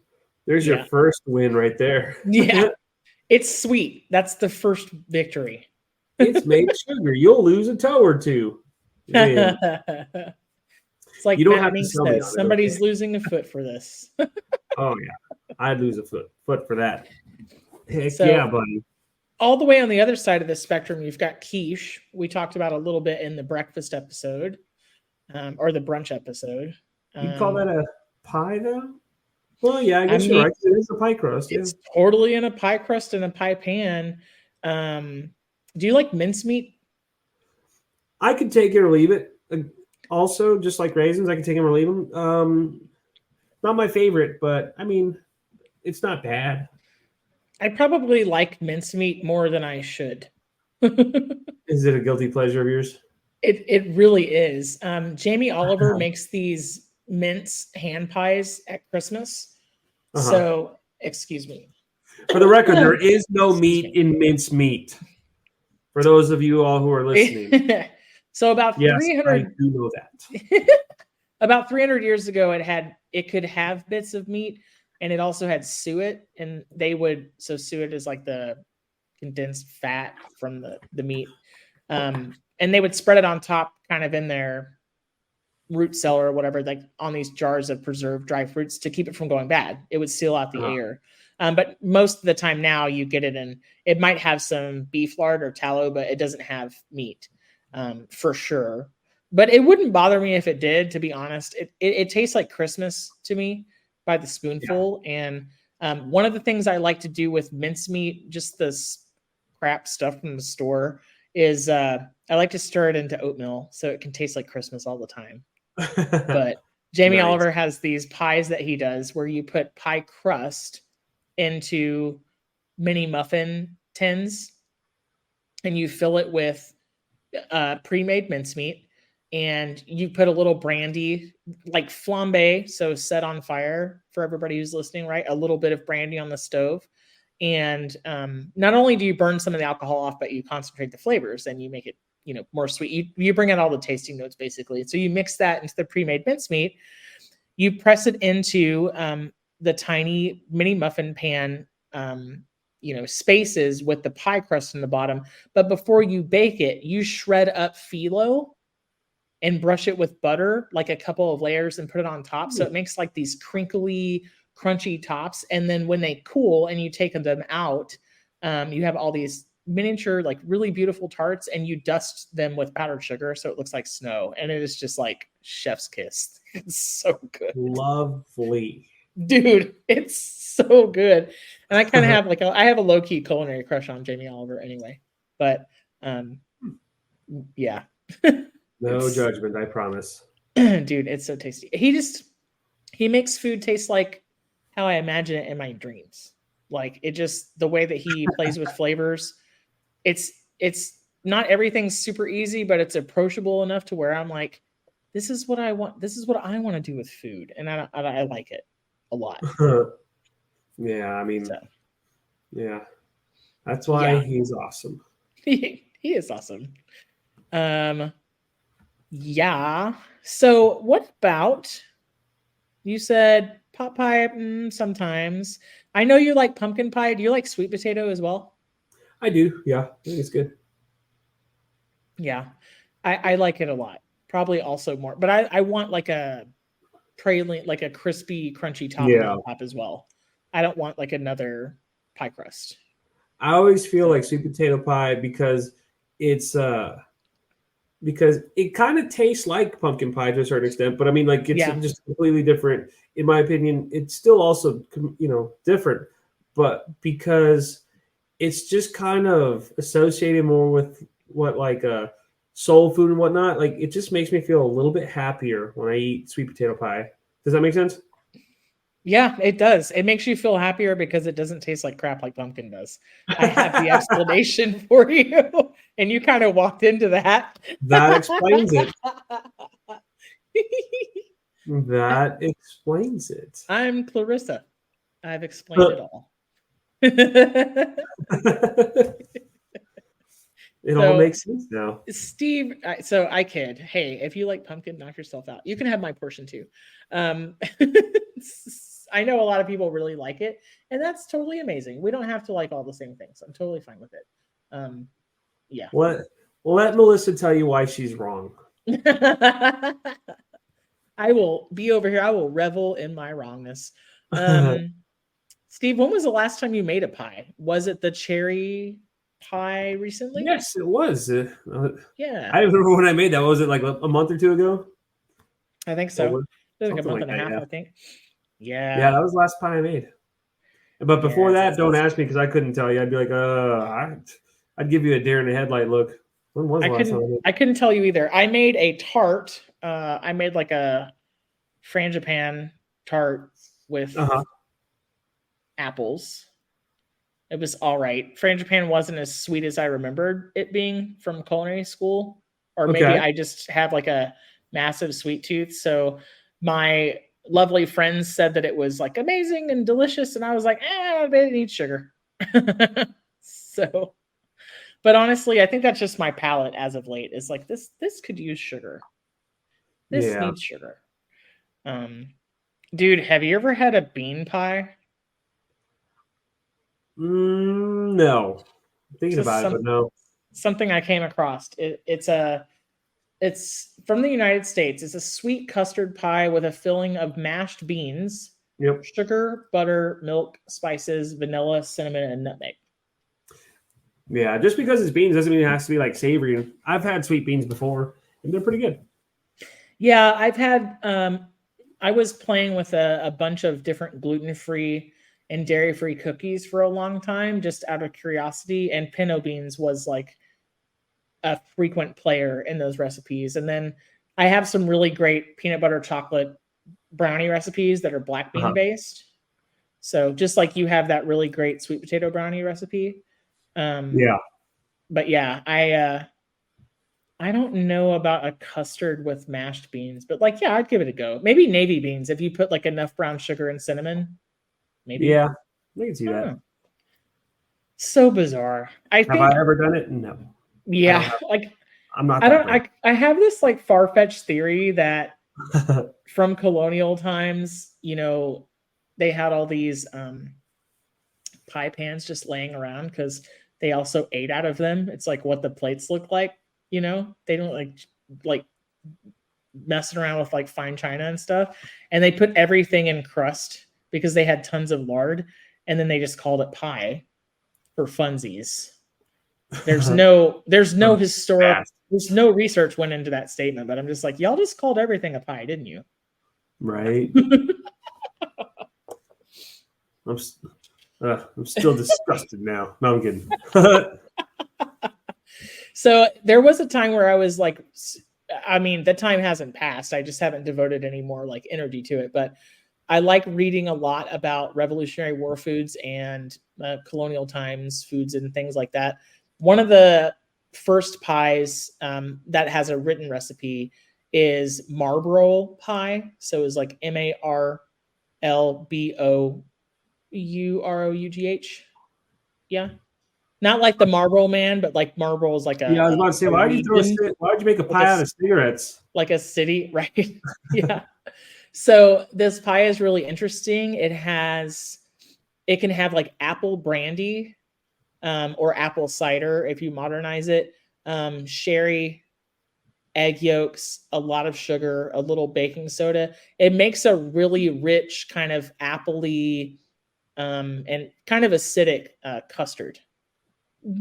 your first win right there. Yeah. It's sweet. That's the first victory. It's made of sugar. You'll lose a toe or two. It's like you don't Matt Mink says, somebody's losing a foot for this. Oh yeah, I'd lose a foot for that. Heck So, yeah, buddy. All the way on the other side of the spectrum, you've got quiche. We talked about a little bit in the breakfast episode, or the brunch episode. You call that a pie, though? Well, yeah, I guess you're mean, right. It is a pie crust. It's Yeah. totally in a pie crust and a pie pan. Do you like mincemeat? I could take it or leave it. Also, just like raisins, I can take them or leave them. Not my favorite, but I mean, it's not bad. I probably like mincemeat more than I should. Is it a guilty pleasure of yours? It really is. Jamie Oliver makes these mince hand pies at Christmas. So, excuse me. For the record, there is no meat in mince meat. For those of you all who are listening. So about 300 I do know that. About 300 years ago, it could have bits of meat, and it also had suet, and suet is like the condensed fat from the meat. And they would spread it on top, kind of in their root cellar or whatever, like on these jars of preserved dry fruits to keep it from going bad. It would seal out the air. But most of the time now you get it in, it might have some beef lard or tallow, but it doesn't have meat for sure. But it wouldn't bother me if it did, to be honest. It tastes like Christmas to me by the spoonful. Yeah. And one of the things I like to do with mincemeat, just this crap stuff from the store, is I like to stir it into oatmeal so it can taste like Christmas all the time. But Jamie Oliver has these pies that he does where you put pie crust into mini muffin tins and you fill it with pre-made mincemeat, and you put a little brandy, like flambe, so set on fire for everybody who's listening, right? A little bit of brandy on the stove. And not only do you burn some of the alcohol off, but you concentrate the flavors and you make it, more sweet. You bring out all the tasting notes, basically. So you mix that into the pre-made mincemeat. You press it into the tiny mini muffin pan, spaces with the pie crust in the bottom. But before you bake it, you shred up phyllo and brush it with butter, like a couple of layers, and put it on top. So it makes like these crinkly, crunchy tops. And then when they cool and you take them out, you have all these miniature, like really beautiful tarts, and you dust them with powdered sugar so it looks like snow. And it is just like chef's kiss. It's so good. Lovely. Dude, it's so good. And I kind of have I have a low-key culinary crush on Jamie Oliver anyway. But yeah. No judgment, I promise. Dude, it's so tasty. He makes food taste like how I imagine it in my dreams. Like, it just, the way that he plays with flavors, it's not everything's super easy, but it's approachable enough to where I'm like, this is what I want. This is what I want to do with food. And I like it a lot. Yeah, I mean, yeah. That's why he's awesome. He is awesome. Yeah. So what about, you said pot pie sometimes. I know you like pumpkin pie. Do you like sweet potato as well? I do. Yeah, I think it's good. Yeah. I like it a lot. Probably also more. But I want like a praline, like a crispy, crunchy topping on top as well. I don't want like another pie crust. I always feel like sweet potato pie because it's because it kind of tastes like pumpkin pie to a certain extent, but I mean, like, it's just completely different. In my opinion, it's still also, different, but because it's just kind of associated more with what, like, soul food and whatnot. Like, it just makes me feel a little bit happier when I eat sweet potato pie. Does that make sense? Yeah, it does. It makes you feel happier because it doesn't taste like crap like pumpkin does. I have the explanation for you, and you kind of walked into that. That explains it. That explains it. I'm Clarissa. I've explained it all. It all makes sense now. Steve, so I kid. Hey, if you like pumpkin, knock yourself out. You can have my portion too. I know a lot of people really like it, and that's totally amazing. We don't have to like all the same things. I'm totally fine with it. Yeah. Let Melissa tell you why she's wrong. I will be over here. I will revel in my wrongness. Steve, when was the last time you made a pie? Was it the cherry pie recently? Yes, it was. Yeah. I remember when I made that. Was it like a month or two ago? I think so. It was like a Something month like and a that, half, yeah. I think. Yeah. Yeah, that was the last pie I made. But before Yeah, that, don't ask me because I couldn't tell you. I'd be like, I'd give you a deer in the headlight look. When was the last time I made? I couldn't tell you either. I made a tart. I made like a frangipan tart with apples. It was all right. Frangipan wasn't as sweet as I remembered it being from culinary school, or maybe I just have like a massive sweet tooth. So my lovely friends said that it was like amazing and delicious, and I was like, they need sugar. So, but honestly, I think that's just my palate as of late. Is like this could use sugar. This needs sugar. Dude, have you ever had a bean pie? No. I'm thinking about it, but no. Something I came across. It's from the United States. It's a sweet custard pie with a filling of mashed beans, sugar, butter, milk, spices, vanilla, cinnamon, and nutmeg. Yeah, just because it's beans doesn't mean it has to be like savory. I've had sweet beans before, and they're pretty good. Yeah, I've had. I was playing with a bunch of different gluten-free and dairy-free cookies for a long time, just out of curiosity. And pinto beans was like a frequent player in those recipes. And then I have some really great peanut butter chocolate brownie recipes that are black bean based. So just like you have that really great sweet potato brownie recipe. But yeah, I don't know about a custard with mashed beans, but like, yeah, I'd give it a go. Maybe navy beans if you put like enough brown sugar and cinnamon. Maybe. Yeah, I can see that. So bizarre. Have I ever done it? No. Yeah, I'm not. I have this like far-fetched theory that from colonial times, they had all these pie pans just laying around because they also ate out of them. It's like what the plates look like. They don't like messing around with like fine china and stuff. And they put everything in crust because they had tons of lard, and then they just called it pie for funsies. There's no historic, there's no research went into that statement, but I'm just like, y'all just called everything a pie, didn't you? Right. I'm still disgusted now. No, I'm kidding. So there was a time where I was like, I mean, the time hasn't passed. I just haven't devoted any more like energy to it. But I like reading a lot about Revolutionary War foods and colonial times foods and things like that. One of the first pies that has a written recipe is Marlborough pie. So it's like MARLBOUROUGH. Yeah. Not like the Marlboro Man, but like Marlboro is like a. Yeah, I was about to say, why'd you make a pie out of cigarettes? Like a city, right? Yeah. So this pie is really interesting. It can have like apple brandy, or apple cider if you modernize it, sherry, egg yolks, a lot of sugar, a little baking soda. It makes a really rich kind of appley and kind of acidic custard.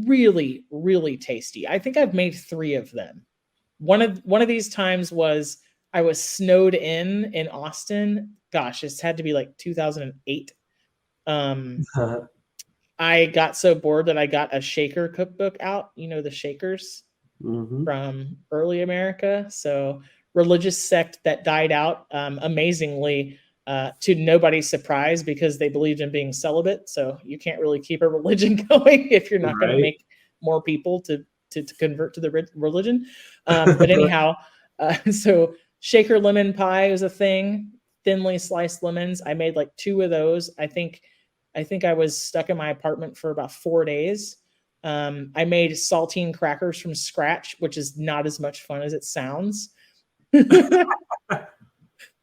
Really, really tasty. I think I've made 3 of them. One of these times was I was snowed in Austin. Gosh, this had to be like 2008. I got so bored that I got a shaker cookbook out. The shakers from early America. So religious sect that died out amazingly to nobody's surprise because they believed in being celibate. So you can't really keep a religion going if you're not going to make more people to convert to the religion. But anyhow, so shaker lemon pie is a thing. Thinly sliced lemons. I made like 2 of those. I think I was stuck in my apartment for about 4 days. I made saltine crackers from scratch, which is not as much fun as it sounds.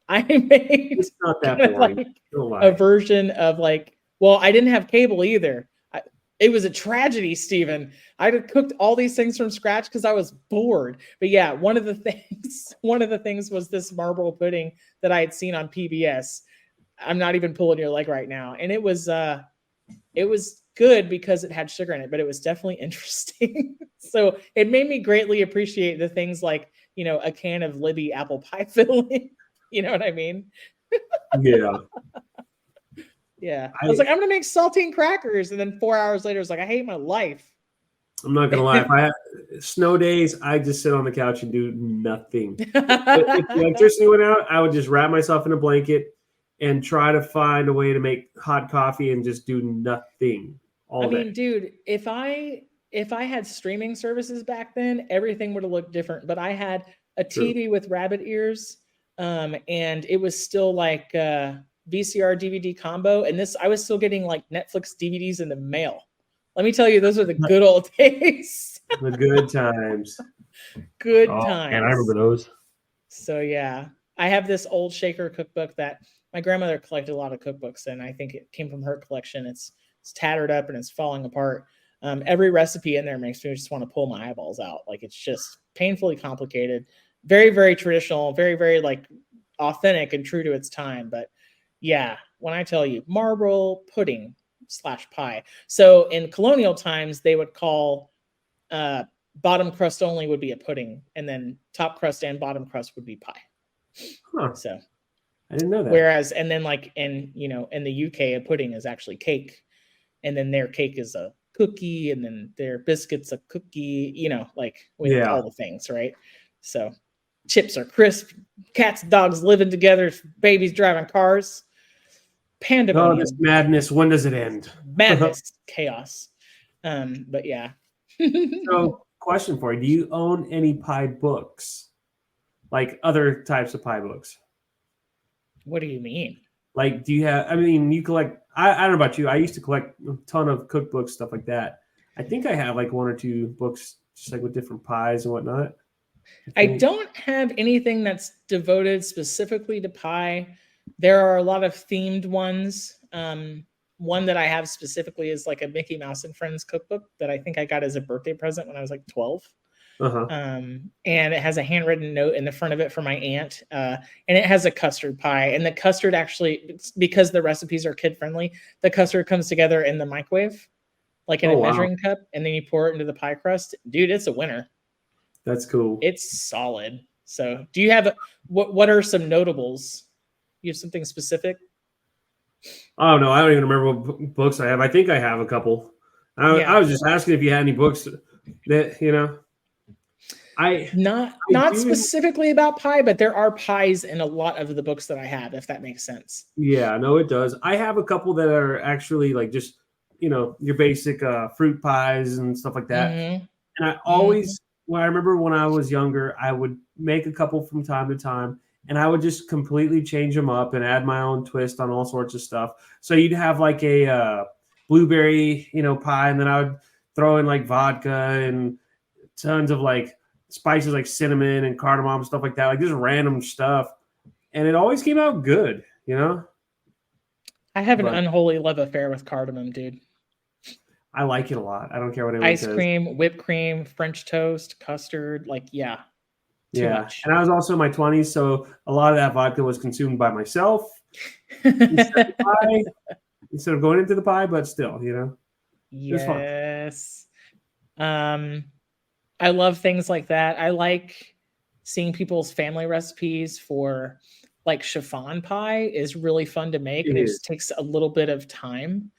I made it's not that boring. Like a version of like, well, I didn't have cable either. It was a tragedy, Stephen. I had cooked all these things from scratch because I was bored. But yeah, one of the things was this marble pudding that I had seen on PBS. I'm not even pulling your leg right now. And it was good because it had sugar in it, but it was definitely interesting. So it made me greatly appreciate the things like, a can of Libby apple pie filling. You know what I mean? Yeah. Yeah. I was like, I'm going to make saltine crackers. And then 4 hours later, it's like, I hate my life. I'm not going to lie. If I have snow days, I just sit on the couch and do nothing. If the electricity went out, I would just wrap myself in a blanket and try to find a way to make hot coffee and just do nothing all day. Dude, if I had streaming services back then, everything would have looked different. But I had a TV with rabbit ears, and it was still like VCR DVD combo. And I was still getting like Netflix DVDs in the mail. Let me tell you, those are the good old days. The good times. Good times. And I remember those. So yeah, I have this old shaker cookbook that my grandmother collected a lot of cookbooks, and I think it came from her collection. It's tattered up and it's falling apart. Every recipe in there makes me just want to pull my eyeballs out. Like, it's just painfully complicated, very, very traditional, very, very like authentic and true to its time. But yeah, when I tell you marble pudding / pie. So in colonial times, they would call bottom crust only would be a pudding, and then top crust and bottom crust would be pie. Huh. So I didn't know that. Whereas, and then like in the UK, a pudding is actually cake, and then their cake is a cookie, and then their biscuit's a cookie, like with all the things, right? So chips are crisp, cats, dogs living together, babies driving cars. Pandemonium. Oh, this madness. When does it end? Madness, chaos. But yeah. So, question for you. Do you own any pie books? Like other types of pie books? What do you mean? Like, do you have, you collect, I don't know about you. I used to collect a ton of cookbooks, stuff like that. I think I have like 1 or 2 books just like with different pies and whatnot. I don't have anything that's devoted specifically to pie. There are a lot of themed ones. One that I have specifically is like a Mickey Mouse and Friends cookbook that I think I got as a birthday present when I was like 12. And it has a handwritten note in the front of it for my aunt. And it has a custard pie. And the custard actually, because the recipes are kid friendly, the custard comes together in the microwave, like in a measuring cup, and then you pour it into the pie crust. Dude, it's a winner. That's cool. It's solid. So do you have, what are some notables? You have something specific? Oh, no, I don't even remember what books I have. I think I have a couple. I was just asking if you had any books that, Not specifically about pie, but there are pies in a lot of the books that I have, if that makes sense. Yeah, no, it does. I have a couple that are actually like just, your basic fruit pies and stuff like that. Mm-hmm. And I always, I remember when I was younger, I would make a couple from time to time, and I would just completely change them up and add my own twist on all sorts of stuff. So you'd have like a blueberry, pie, and then I would throw in like vodka and tons of like spices like cinnamon and cardamom, stuff like that, like just random stuff. And it always came out good, I have an unholy love affair with cardamom, dude. I like it a lot. I don't care what anyone says. Ice says. Cream, whipped cream, French toast, custard, like, yeah. Too much. And I was also in my 20s, so a lot of that vodka was consumed by myself instead of going into the pie, but still, Yes. I love things like that. I like seeing people's family recipes for like chiffon pie is really fun to make, and it just takes a little bit of time.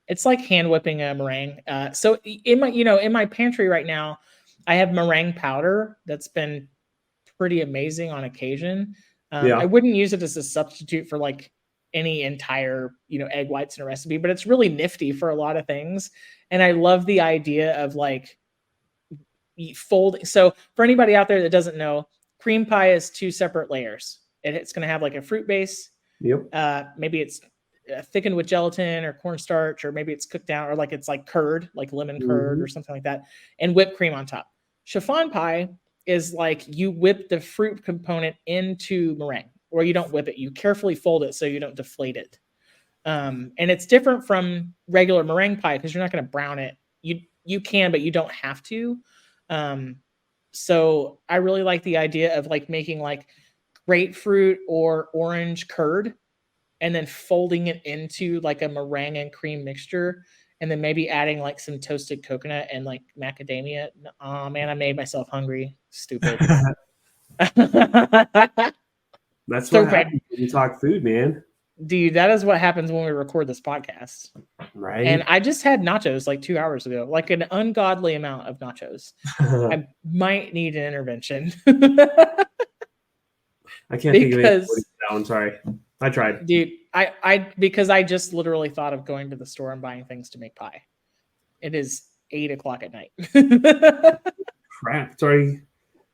It's like hand whipping a meringue. So in my pantry right now, I have meringue powder that's been pretty amazing on occasion. I wouldn't use it as a substitute for like any entire, egg whites in a recipe, but it's really nifty for a lot of things. And I love the idea of like folding. So for anybody out there that doesn't know, cream pie is 2 separate layers. It's going to have like a fruit base. Maybe it's thickened with gelatin or cornstarch, or maybe it's cooked down, or like it's like curd, like lemon curd or something like that, and whipped cream on top. Chiffon pie is like you whip the fruit component into meringue, or you don't whip it. You carefully fold it so you don't deflate it. And it's different from regular meringue pie because you're not going to brown it. You can, but you don't have to. So I really like the idea of like making like grapefruit or orange curd and then folding it into like a meringue and cream mixture, and then maybe adding like some toasted coconut and like macadamia. Oh man, I made myself hungry. Stupid. That's what Stupid. happens when you talk food, man. Dude, that is what happens when we record this podcast. Right. And I just had nachos like 2 hours ago, like an ungodly amount of nachos. I might need an intervention. I can't think of it. I'm sorry. I tried. Dude, because I just literally thought of going to the store and buying things to make pie. It is 8:00 at night. Crap. Sorry.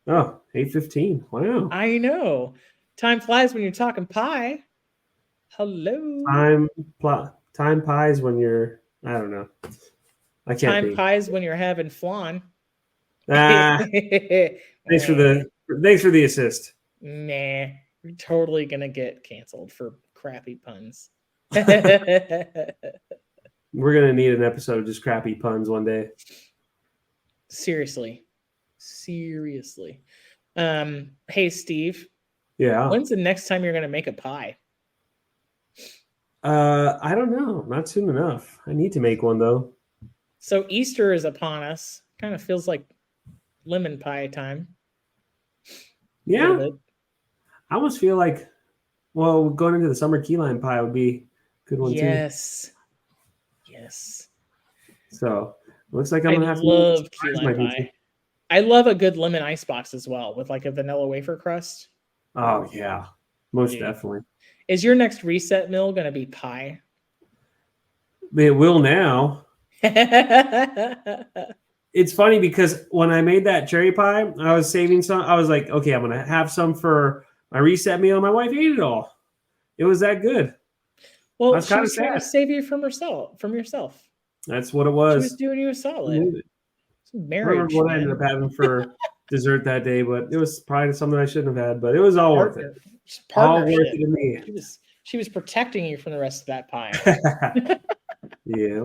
Oh, 8:15. Wow. I know. Time flies when you're talking pie. Hello. Time pies when you're, I don't know. I can't Time think. pies when you're having flan. Thanks for the assist. Nah, you're totally gonna get canceled for crappy puns. We're gonna need an episode of just crappy puns one day. Seriously. Hey Steve. Yeah. When's the next time you're gonna make a pie? I don't know. Not soon enough. I need to make one though. So Easter is upon us. Kind of feels like lemon pie time. Yeah. I almost feel like, well, going into the summer key lime pie would be a good one too. Yes. So looks like I'm gonna have to love key lime pie. I love a good lemon icebox as well with like a vanilla wafer crust. Oh yeah, most definitely. Is your next reset meal going to be pie? It will now. It's funny because when I made that cherry pie, I was saving some. I was like, okay, I'm going to have some for my reset meal. My wife ate it all. It was that good. Well, she was trying to save you from yourself. That's what it was. She was doing you a solid. Marriage, I remember what I ended up having for dessert that day, but it was probably something I shouldn't have had, but it was all worth it. All worth it to me. She was protecting you from the rest of that pie. Yeah.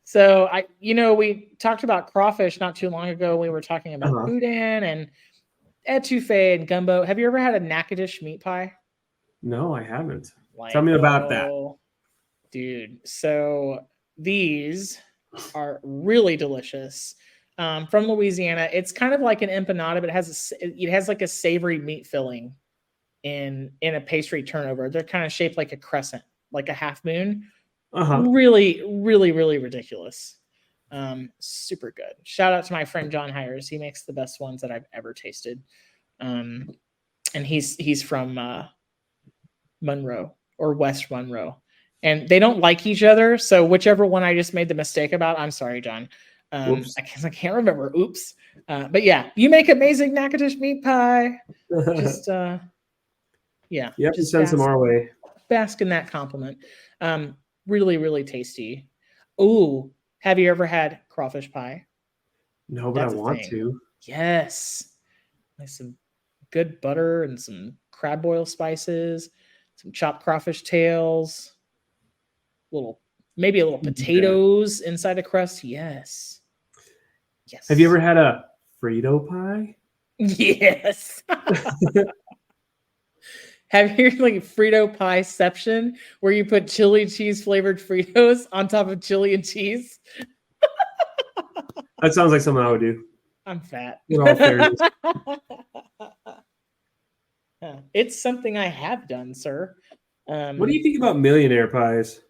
So we talked about crawfish not too long ago. We were talking about boudin and etouffee and gumbo. Have you ever had a Natchitoches meat pie? No, I haven't. Tell me about that. Dude. So these are really delicious. From Louisiana. It's kind of like an empanada, but it has like a savory meat filling in a pastry turnover. They're kind of shaped like a crescent, like a half moon. Really, really, really ridiculous. Super good. Shout out to my friend John Hires. He makes the best ones that I've ever tasted. And he's from Monroe or West Monroe. And they don't like each other. So whichever one I just made the mistake about, I'm sorry, John. I can't remember. Oops. But yeah, you make amazing Natchitoches meat pie. Just yeah. You have to send some our way. Bask in that compliment. Really, really tasty. Ooh, have you ever had crawfish pie? No, but I want to. Yes. Like some good butter and some crab boil spices, some chopped crawfish tails, maybe a little potatoes inside a crust. Yes. Have you ever had a Frito pie? Yes. Have you like Frito pieception where you put chili cheese flavored Fritos on top of chili and cheese? That sounds like something I would do. I'm fat. In all fairness. It's something I have done, sir. What do you think about millionaire pies?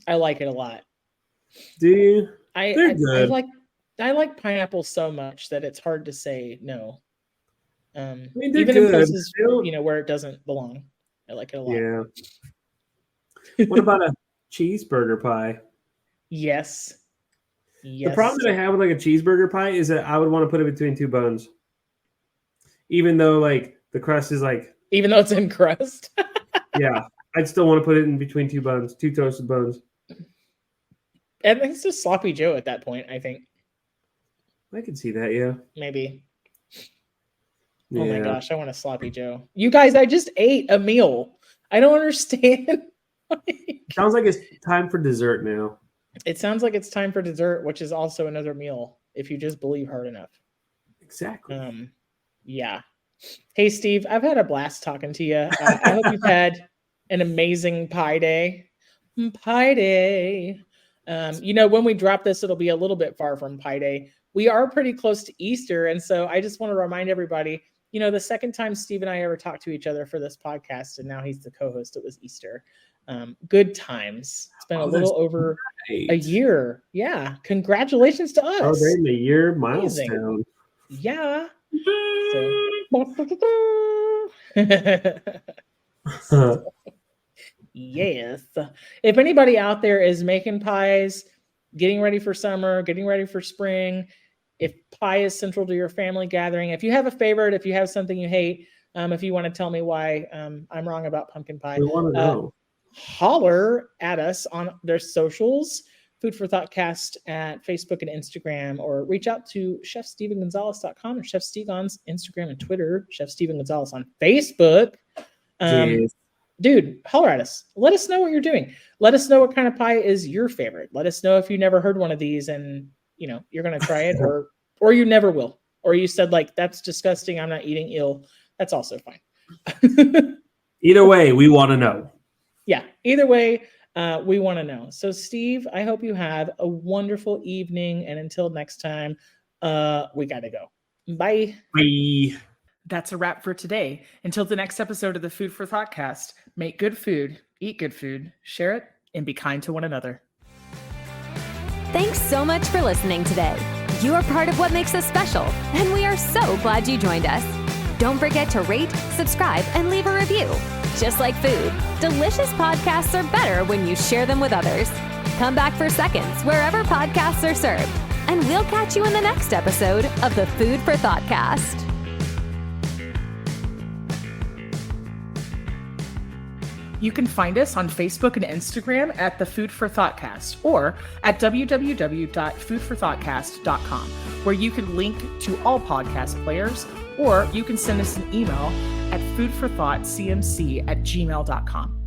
I like it a lot. Do you? They're good. I like pineapple so much that it's hard to say no. They're even good. in places where it doesn't belong. I like it a lot. Yeah. What about a cheeseburger pie? Yes. The problem that I have with like a cheeseburger pie is that I would want to put it between two buns. Even though like the crust is like, even though it's in crust. Yeah. I'd still want to put it in between two buns, two toasted buns. I think it's just sloppy Joe at that point, I think. I can see that, yeah. Maybe. Yeah. Oh my gosh, I want a sloppy Joe. You guys, I just ate a meal. I don't understand. Sounds like it's time for dessert now. It sounds like it's time for dessert, which is also another meal, if you just believe hard enough. Exactly. Yeah. Hey, Steve, I've had a blast talking to you. I hope you've had an amazing pie day. Pie day. When we drop this, it'll be a little bit far from Pie Day. We are pretty close to Easter. And so I just want to remind everybody, the second time Steve and I ever talked to each other for this podcast, and now he's the co-host, it was Easter. Good times. It's been a little over a year. Yeah. Congratulations to us. Celebrating the year milestone. Yeah. Yes. If anybody out there is making pies, getting ready for summer, getting ready for spring, if pie is central to your family gathering, if you have a favorite, if you have something you hate, if you want to tell me why I'm wrong about pumpkin pie, we want to know. Holler at us on their socials, Food for ThoughtCast at Facebook and Instagram, or reach out to chefstevengonzalez.com or Chef Steve on Instagram and Twitter, Chef Steven Gonzalez on Facebook. Yes. Dude, holler at us. Let us know what you're doing. Let us know what kind of pie is your favorite. Let us know if you never heard one of these and you're going to try it or you never will. Or you said that's disgusting. I'm not eating ill. That's also fine. Either way, we want to know. Yeah. Either way, we want to know. So Steve, I hope you have a wonderful evening. And until next time, we got to go. Bye. Bye. That's a wrap for today. Until the next episode of the Food for ThoughtCast, make good food, eat good food, share it, and be kind to one another. Thanks so much for listening today. You are part of what makes us special, and we are so glad you joined us. Don't forget to rate, subscribe, and leave a review. Just like food, delicious podcasts are better when you share them with others. Come back for seconds wherever podcasts are served, and we'll catch you in the next episode of the Food for ThoughtCast. You can find us on Facebook and Instagram at the Food for ThoughtCast or at www.foodforthoughtcast.com, where you can link to all podcast players, or you can send us an email at foodforthoughtcmc@gmail.com.